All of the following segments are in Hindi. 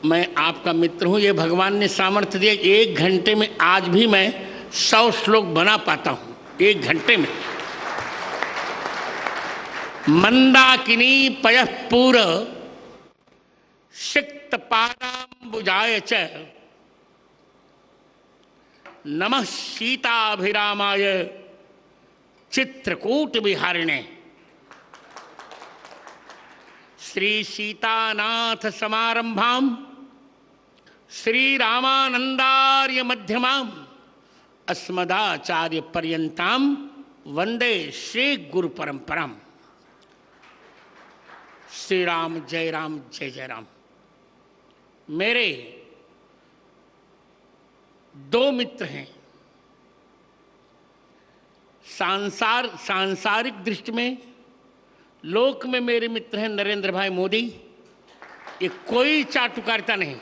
मैं आपका मित्र हूँ। ये भगवान ने सामर्थ्य दिया। 1 घंटे में आज भी मैं 100 श्लोक बना पाता हूँ, 1 घंटे में। मंदाकिनी पयः पूर सिक्त पादाम्बुजाय च नमः सीताभिरामाय चित्रकूट विहारिणे। श्री सीतानाथ समारंभां श्री रामानंदार्य मध्यमां अस्मदाचार्य पर्यंतां वंदे श्री गुरु परंपरां। श्री राम जय राम। मेरे 2 मित्र हैं। सांसारिक दृष्टि में लोक में मेरे मित्र हैं नरेंद्र भाई मोदी। ये कोई चाटुकारिता नहीं।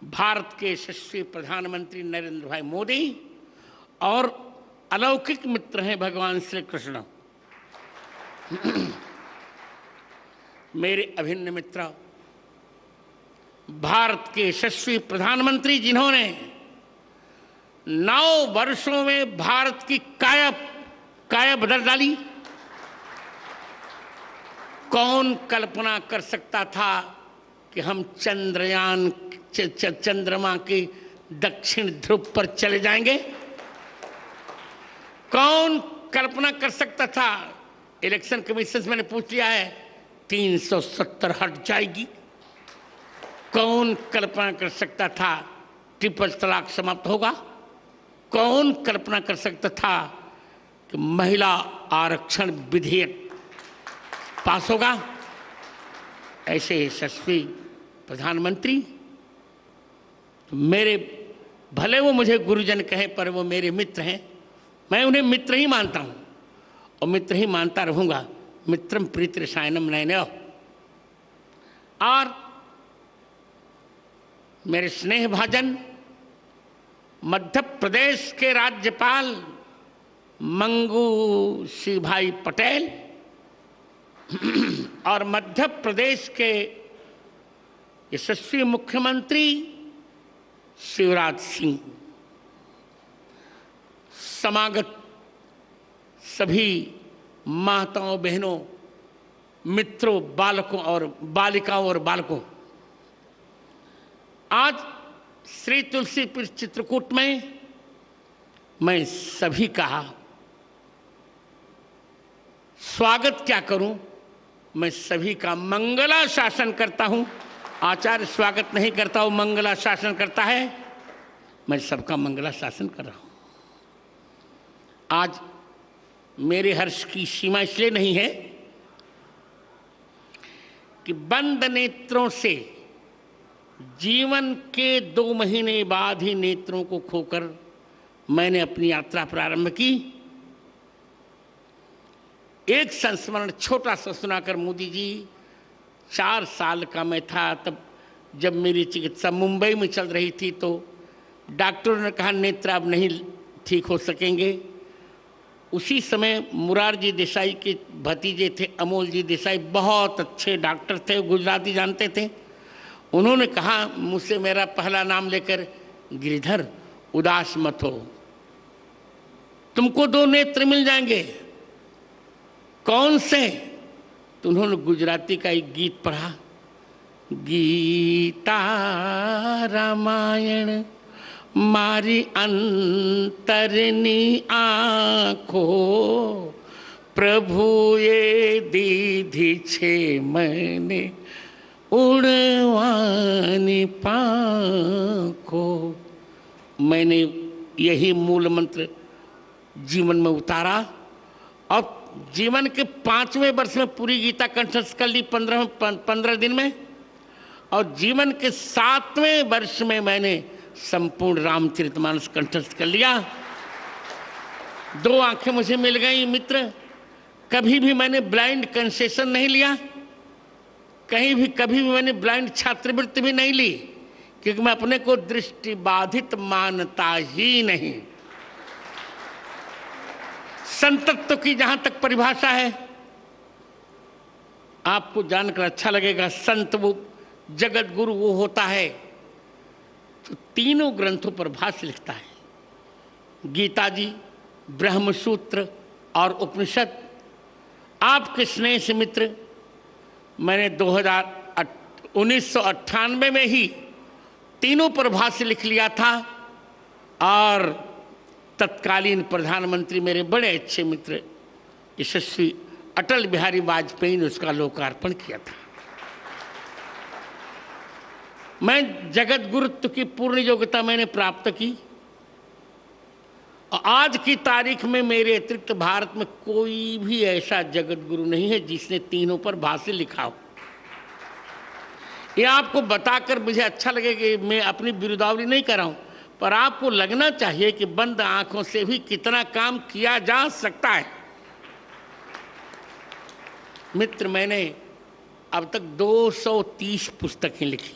भारत के यशस्वी प्रधानमंत्री नरेंद्र भाई मोदी और अलौकिक मित्र हैं भगवान श्री कृष्ण। मेरे अभिन्न मित्र भारत के यशस्वी प्रधानमंत्री, जिन्होंने 9 वर्षों में भारत की काया बदल डाली। कौन कल्पना कर सकता था कि हम चंद्रमा के दक्षिण ध्रुव पर चले जाएंगे? कौन कल्पना कर सकता था? इलेक्शन कमीशन से मैंने पूछ लिया है, 370 हट जाएगी। कौन कल्पना कर सकता था ट्रिपल तलाक समाप्त होगा? कौन कल्पना कर सकता था कि महिला आरक्षण विधेयक पास होगा? ऐसे यशस्वी प्रधानमंत्री मेरे, भले वो मुझे गुरुजन कहे पर वो मेरे मित्र हैं। मैं उन्हें मित्र ही मानता हूँ और मित्र ही मानता रहूँगा। मित्रम प्रीति रसायनम नयनयो। और मेरे स्नेह भाजन मध्य प्रदेश के राज्यपाल मंगू सिंह भाई पटेल और मध्य प्रदेश के यशस्वी मुख्यमंत्री शिवराज सिंह, समागत सभी माताओं, बहनों, मित्रों, बालकों और बालिकाओं और बालकों, आज श्री तुलसीपुर चित्रकूट में मैं सभी का स्वागत क्या करूं। मैं सभी का मंगलाशासन करता हूं। आचार्य स्वागत नहीं करता हूं, मंगलाशासन करता है। मैं सबका मंगलाशासन कर रहा हूं। आज मेरे हर्ष की सीमा इसलिए नहीं है कि बंद नेत्रों से जीवन के 2 महीने बाद ही नेत्रों को खोकर मैंने अपनी यात्रा प्रारंभ की। एक संस्मरण छोटा सा सुनाकर मोदी जी, 4 साल का मैं था तब, जब मेरी चिकित्सा मुंबई में चल रही थी, तो डॉक्टरों ने कहा नेत्र अब नहीं ठीक हो सकेंगे। उसी समय मुरारजी देसाई के भतीजे थे अमोल जी देसाई, बहुत अच्छे डॉक्टर थे, गुजराती जानते थे। उन्होंने कहा मुझसे, मेरा पहला नाम लेकर, गिरिधर उदास मत हो, तुमको 2 नेत्र मिल जाएंगे। कौन से? तो उन्होंने गुजराती का एक गीत पढ़ा, गीता रामायण मारी अंतरनी आँखो, प्रभु ये दीधी छे मैंने उड़वानी पाँखो। मैंने यही मूल मंत्र जीवन में उतारा और जीवन के 5वें वर्ष में पूरी गीता कंठस्थ कर ली 15 दिन में, और जीवन के 7वें वर्ष में मैंने संपूर्ण रामचरितमानस कंठस्थ कर लिया। 2 आंखें मुझे मिल गई मित्र। कभी भी मैंने ब्लाइंड कंसेशन नहीं लिया, कभी भी मैंने ब्लाइंड छात्रवृत्ति भी नहीं ली, क्योंकि मैं अपने को दृष्टि बाधित मानता ही नहीं। संतत्व की जहां तक परिभाषा है, आपको जानकर अच्छा लगेगा। संत वो जगत गुरु वो होता है तो तीनों ग्रंथों पर भाष्य लिखता है, गीता जी, ब्रह्मसूत्र और उपनिषद। आपके स्नेह से मित्र, मैंने 1998 में ही तीनों पर भाष्य लिख लिया था और तत्कालीन प्रधानमंत्री मेरे बड़े अच्छे मित्र यशस्वी अटल बिहारी वाजपेयी ने उसका लोकार्पण किया था। मैं जगत गुरुत्व की पूर्ण योग्यता मैंने प्राप्त की और आज की तारीख में मेरे अतिरिक्त भारत में कोई भी ऐसा जगत गुरु नहीं है जिसने तीनों पर भाष्य लिखा हो। ये आपको बताकर मुझे अच्छा लगे कि मैं अपनी बिरुदावली नहीं कर रहा हूं, पर आपको लगना चाहिए कि बंद आंखों से भी कितना काम किया जा सकता है। मित्र, मैंने अब तक 230 पुस्तकें लिखी।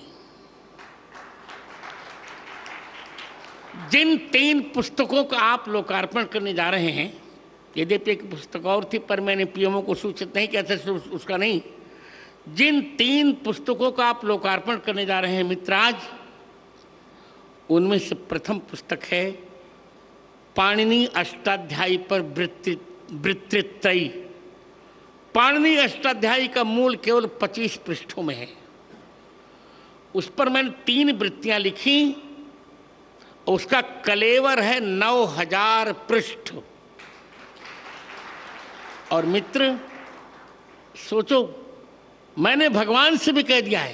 जिन 3 पुस्तकों का आप लोकार्पण करने जा रहे हैं, यद्यपि एक पुस्तक और थी पर मैंने पीएमओ को सूचित नहीं किया था, उसका नहीं। जिन 3 पुस्तकों का आप लोकार्पण करने जा रहे हैं मित्र आज, उनमें से प्रथम पुस्तक है पाणिनि अष्टाध्यायी पर वृत्तित्रयी। पाणिनि अष्टाध्यायी का मूल केवल 25 पृष्ठों में है। उस पर मैंने 3 वृत्तियां लिखी। उसका कलेवर है 9000 पृष्ठ। और मित्र सोचो, मैंने भगवान से भी कह दिया है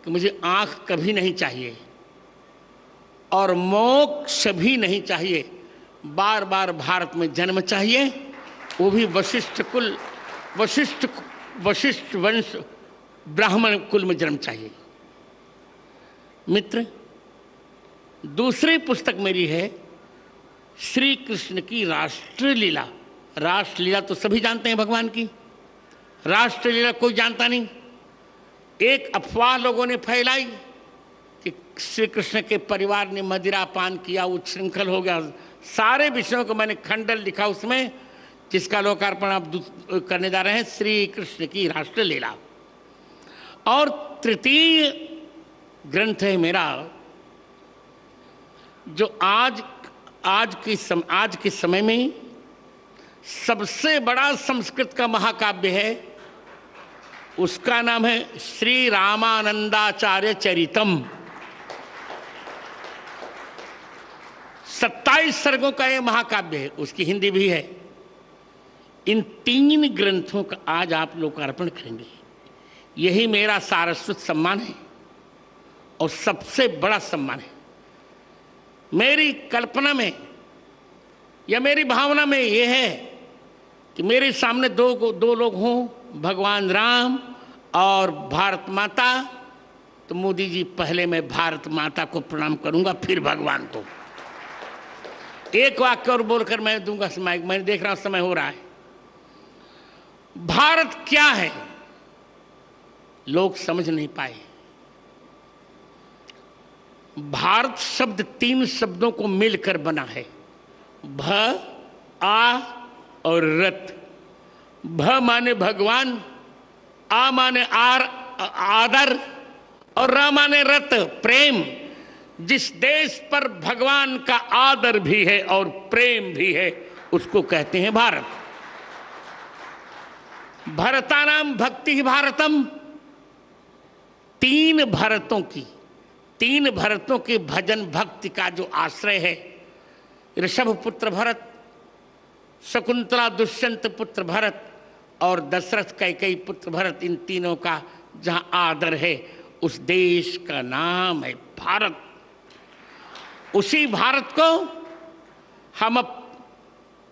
कि मुझे आंख कभी नहीं चाहिए और मोक्ष भी नहीं चाहिए, बार बार भारत में जन्म चाहिए, वो भी वशिष्ठ वंश ब्राह्मण कुल में जन्म चाहिए। मित्र, दूसरी पुस्तक मेरी है श्री कृष्ण की राष्ट्रलीला। राष्ट्रलीला तो सभी जानते हैं भगवान की, राष्ट्रलीला कोई जानता नहीं। एक अफवाह लोगों ने फैलाई कि श्री कृष्ण के परिवार ने मदिरा पान किया, उच्छृंखल हो गया। सारे विषयों को मैंने खंडन लिखा उसमें, जिसका लोकार्पण आप करने जा रहे हैं, श्री कृष्ण की राष्ट्रलीला। और तृतीय ग्रंथ है मेरा, जो आज के समय में सबसे बड़ा संस्कृत का महाकाव्य है। उसका नाम है श्री रामानंदाचार्य चरितम। 27 सर्गों का यह महाकाव्य है, उसकी हिंदी भी है। इन 3 ग्रंथों का आज आप लोकार्पण करेंगे। यही मेरा सारस्वत सम्मान है और सबसे बड़ा सम्मान है। मेरी कल्पना में या मेरी भावना में यह है कि मेरे सामने दो लोग हों, भगवान राम और भारत माता। तो मोदी जी, पहले मैं भारत माता को प्रणाम करूंगा, फिर भगवान को। एक वाक्य और बोलकर मैं दूंगा समय। मैं देख रहा हूं समय हो रहा है। भारत क्या है लोग समझ नहीं पाए। भारत शब्द 3 शब्दों को मिलकर बना है, भ, आ और रत। भ माने भगवान, आ माने आदर और र माने रत, प्रेम। जिस देश पर भगवान का आदर भी है और प्रेम भी है, उसको कहते हैं भारत। भरतानाम भक्ति भारतम। 3 भरतों के भजन भक्ति का जो आश्रय है, ऋषभ पुत्र भरत, शकुंतला दुष्यंत पुत्र भरत और दशरथ कैकेयी पुत्र भरत, इन तीनों का जहां आदर है, उस देश का नाम है भारत। उसी भारत को हम अब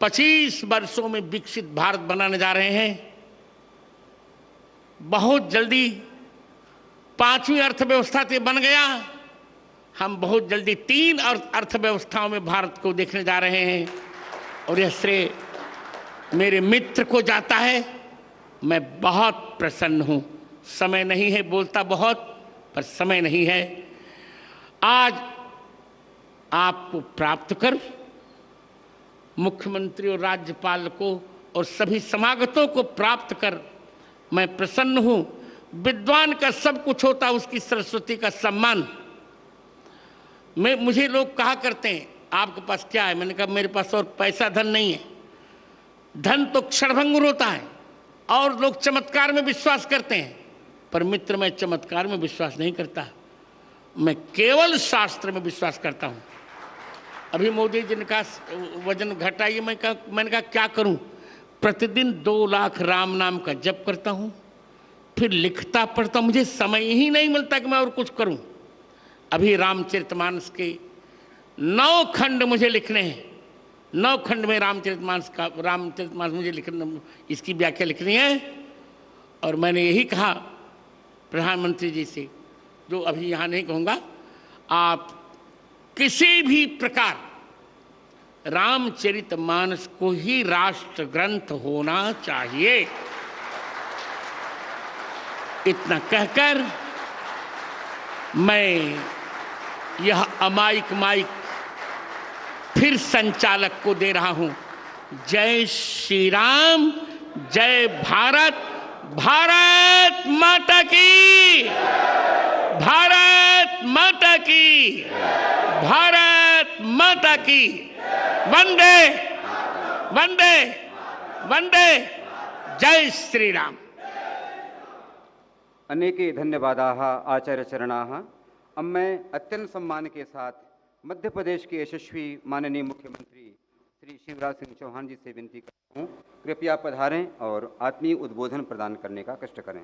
25 वर्षों में विकसित भारत बनाने जा रहे हैं। बहुत जल्दी 5वीं अर्थव्यवस्था से बन गया, हम बहुत जल्दी 3 अर्थव्यवस्थाओं में भारत को देखने जा रहे हैं। और यह श्रेय मेरे मित्र को जाता है। मैं बहुत प्रसन्न हूं। समय नहीं है, बोलता बहुत, पर समय नहीं है। आज आपको प्राप्त कर, मुख्यमंत्री और राज्यपाल को और सभी समागतों को प्राप्त कर मैं प्रसन्न हूं। विद्वान का सब कुछ होता, उसकी सरस्वती का सम्मान। मुझे लोग कहा करते हैं आपके पास क्या है? मैंने कहा मेरे पास और पैसा धन नहीं है। धन तो क्षणभंगुर होता है और लोग चमत्कार में विश्वास करते हैं, पर मित्र मैं चमत्कार में विश्वास नहीं करता, मैं केवल शास्त्र में विश्वास करता हूं। अभी मोदी जी ने कहा वजन घटाइए, मैंने कहा क्या करूं? प्रतिदिन 2 लाख राम नाम का जप करता हूं, फिर लिखता पढ़ता, मुझे समय ही नहीं मिलता कि मैं और कुछ करूं। अभी रामचरितमानस के 9 खंड मुझे लिखने हैं, 9 खंड में रामचरितमानस मुझे लिखना, इसकी व्याख्या लिखनी है। और मैंने यही कहा प्रधानमंत्री जी से, जो अभी यहाँ नहीं कहूँगा, आप किसी भी प्रकार रामचरितमानस को ही राष्ट्र ग्रंथ होना चाहिए, इतना कहकर मैं यह अमायिक माइक फिर संचालक को दे रहा हूं। जय श्री राम, जय भारत, भारत माता की, भारत माता की, भारत माता की। वंदे वंदे वंदे, जय श्री राम। अनेके धन्यवादाः आचार्यचरणाः। अब मैं अत्यंत सम्मान के साथ मध्य प्रदेश के यशस्वी माननीय मुख्यमंत्री श्री शिवराज सिंह चौहान जी से विनती करता हूँ, कृपया पधारें और आत्मीय उद्बोधन प्रदान करने का कष्ट करें।